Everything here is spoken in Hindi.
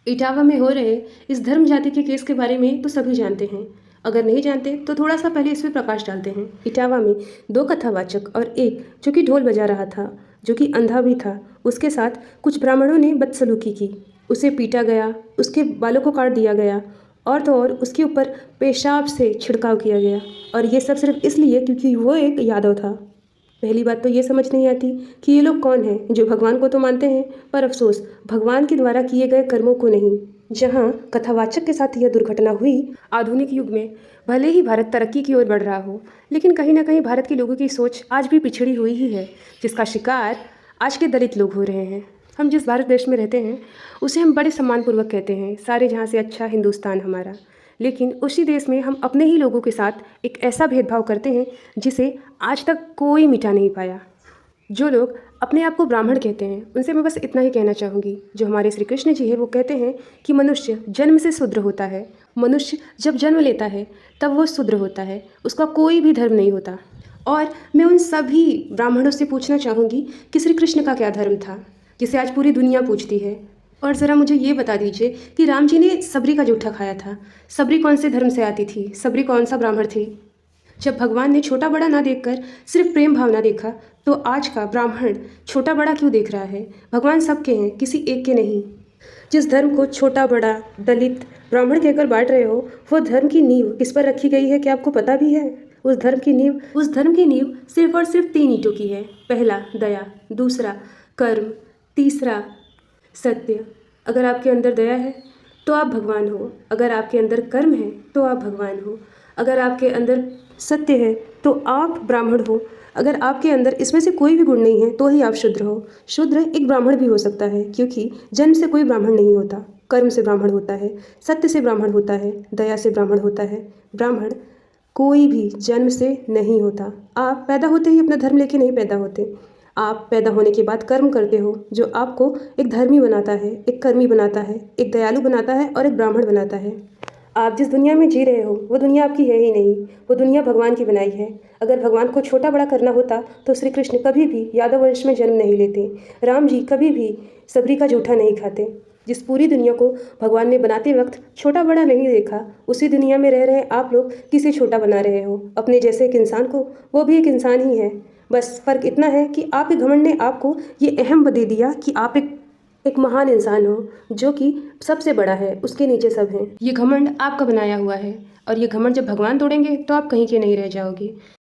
इटावा में हो रहे इस धर्म जाति के केस के बारे में तो सभी जानते हैं। अगर नहीं जानते तो थोड़ा सा पहले इस पे प्रकाश डालते हैं। इटावा में दो कथावाचक और एक जो कि ढोल बजा रहा था, जो कि अंधा भी था, उसके साथ कुछ ब्राह्मणों ने बदसलूकी की। उसे पीटा गया, उसके बालों को काट दिया गया और तो और उसके ऊपर पेशाब से छिड़काव किया गया। और ये सब सिर्फ इसलिए क्योंकि वो एक यादव था। पहली बात तो ये समझ नहीं आती कि ये लोग कौन हैं जो भगवान को तो मानते हैं पर अफसोस भगवान के द्वारा किए गए कर्मों को नहीं। जहाँ कथावाचक के साथ यह दुर्घटना हुई, आधुनिक युग में भले ही भारत तरक्की की ओर बढ़ रहा हो, लेकिन कहीं ना कहीं भारत के लोगों की सोच आज भी पिछड़ी हुई ही है, जिसका शिकार आज के दलित लोग हो रहे हैं। हम जिस भारत देश में रहते हैं उसे हम बड़े सम्मानपूर्वक कहते हैं, सारे जहाँ से अच्छा हिंदुस्तान हमारा। लेकिन उसी देश में हम अपने ही लोगों के साथ एक ऐसा भेदभाव करते हैं जिसे आज तक कोई मिटा नहीं पाया। जो लोग अपने आप को ब्राह्मण कहते हैं उनसे मैं बस इतना ही कहना चाहूँगी, जो हमारे श्री कृष्ण जी है वो कहते हैं कि मनुष्य जन्म से शूद्र होता है। मनुष्य जब जन्म लेता है तब वो शूद्र होता है, उसका कोई भी धर्म नहीं होता। और मैं उन सभी ब्राह्मणों से पूछना चाहूँगी कि श्री कृष्ण का क्या धर्म था जिसे आज पूरी दुनिया पूछती है। और ज़रा मुझे ये बता दीजिए कि राम जी ने सबरी का जूठा खाया था। सबरी कौन से धर्म से आती थी? सबरी कौन सा ब्राह्मण थी? जब भगवान ने छोटा बड़ा ना देखकर सिर्फ प्रेम भावना देखा, तो आज का ब्राह्मण छोटा बड़ा क्यों देख रहा है? भगवान सबके हैं, किसी एक के नहीं। जिस धर्म को छोटा बड़ा, दलित, ब्राह्मण कहकर बांट रहे हो, वो धर्म की नींव किस पर रखी गई है क्या आपको पता भी है? उस धर्म की नींव सिर्फ और सिर्फ 3 ईंटों की है। पहला दया, दूसरा कर्म, तीसरा सत्य। अगर आपके अंदर दया है तो आप भगवान हो, अगर आपके अंदर कर्म है तो आप भगवान हो, अगर आपके अंदर सत्य है तो आप ब्राह्मण हो, अगर आपके अंदर इसमें से कोई भी गुण नहीं है तो ही आप शूद्र हो। शूद्र एक ब्राह्मण भी हो सकता है, क्योंकि जन्म से कोई ब्राह्मण नहीं होता, कर्म से ब्राह्मण होता है, सत्य से ब्राह्मण होता है, दया से ब्राह्मण होता है। ब्राह्मण कोई भी जन्म से नहीं होता। आप पैदा होते ही अपना धर्म लेके नहीं पैदा होते। आप पैदा होने के बाद कर्म करते हो, जो आपको एक धर्मी बनाता है, एक कर्मी बनाता है, एक दयालु बनाता है और एक ब्राह्मण बनाता है। आप जिस दुनिया में जी रहे हो वो दुनिया आपकी है ही नहीं, वो दुनिया भगवान की बनाई है। अगर भगवान को छोटा बड़ा करना होता तो श्री कृष्ण कभी भी यादव वंश में जन्म नहीं लेते, राम जी कभी भी सबरी का जूठा नहीं खाते। जिस पूरी दुनिया को भगवान ने बनाते वक्त छोटा बड़ा नहीं देखा, उसी दुनिया में रह रहे आप लोग किसे छोटा बना रहे हो? अपने जैसे एक इंसान को, वो भी एक इंसान ही है। बस फ़र्क इतना है कि आपके घमंड ने आपको ये अहम दे दिया कि आप एक महान इंसान हो, जो कि सबसे बड़ा है, उसके नीचे सब हैं। ये घमंड आपका बनाया हुआ है, और ये घमंड जब भगवान तोड़ेंगे तो आप कहीं के नहीं रह जाओगे।